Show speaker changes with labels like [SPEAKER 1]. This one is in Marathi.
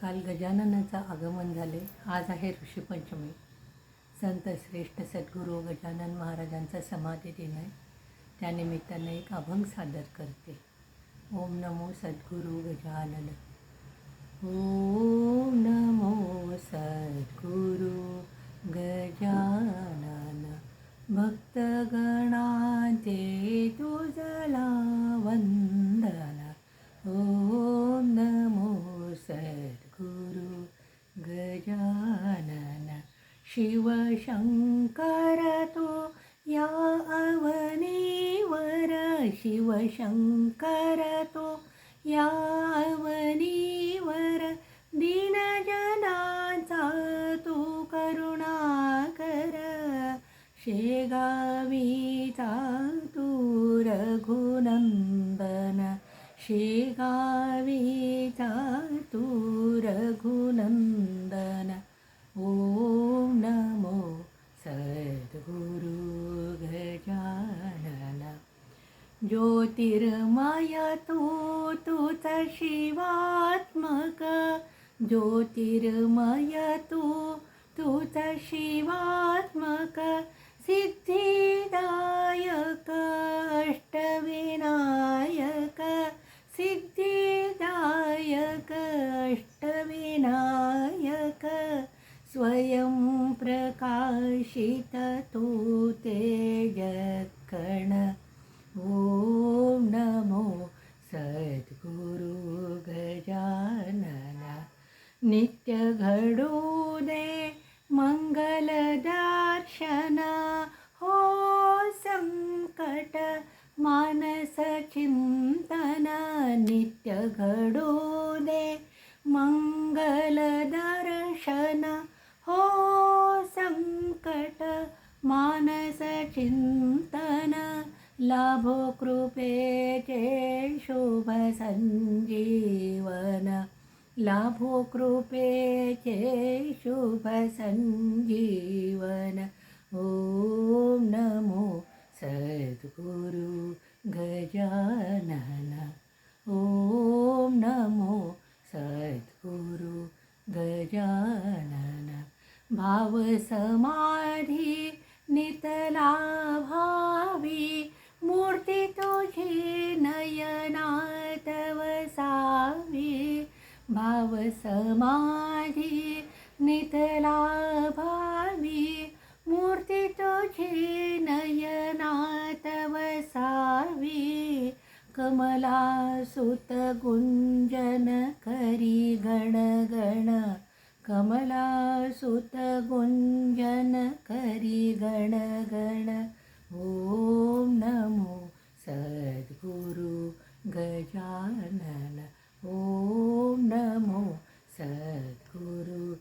[SPEAKER 1] काल गजाननाचं आगमन झाले. आज आहे ऋषीपंचमी. संत श्रेष्ठ सद्गुरू गजानन महाराजांचा समाधी दिन आहे. त्यानिमित्ताने एक अभंग सादर करते. ओम नमो सद्गुरू गजानन. ओम नमो सद्गुरू गजानन. भक्तगणांचे तुझला वंदन. ओम नमो सद्गुरू गजानन. शिवशंकर तो या अवनीवर. शिवशंकर तो या अवनीवर. दीनजनाचा तू करुणाकर. शेगावीचा तू रघुनंदन. शेगावीचा तू रघुनंदन. ओम नमो सद्गुरू गजानन. ज्योतिर्मय तूच शिवात्मक. ज्योतिर्मय तूच शिवात्मक. सिद्धिदायक अष्टविनायक. सिद्धिदायक अष्टविनायक. स्वयं प्रकाशित तू तेजकण. ओम नमो सद्गुरू गजानन. नित्य घडू दे मंगल दर्शन. हो संकट मानस चिंतन. नित्य घडू दे मंगल दर्शन. हो संकट मानस चिंतन. लाभो कृपेचे शुभ संजीवन. लाभो कृपेचे शुभ संजीवन. ओम नमो सद्गुरू गजानन. ओम नमो सद्गुरू गजानन. भाव समाधी नितला भावी. मूर्ती तुझी नयनात वसावी. भाव समाधी नितला भावी. मूर्ती तुझी नयनात वसावी. कमलासुत गुंजन करी गण गण. कमलासुत गुंजन करी गण गण. ओम नमो सद्गुरू गजानन. ओम नमो सद्गुरू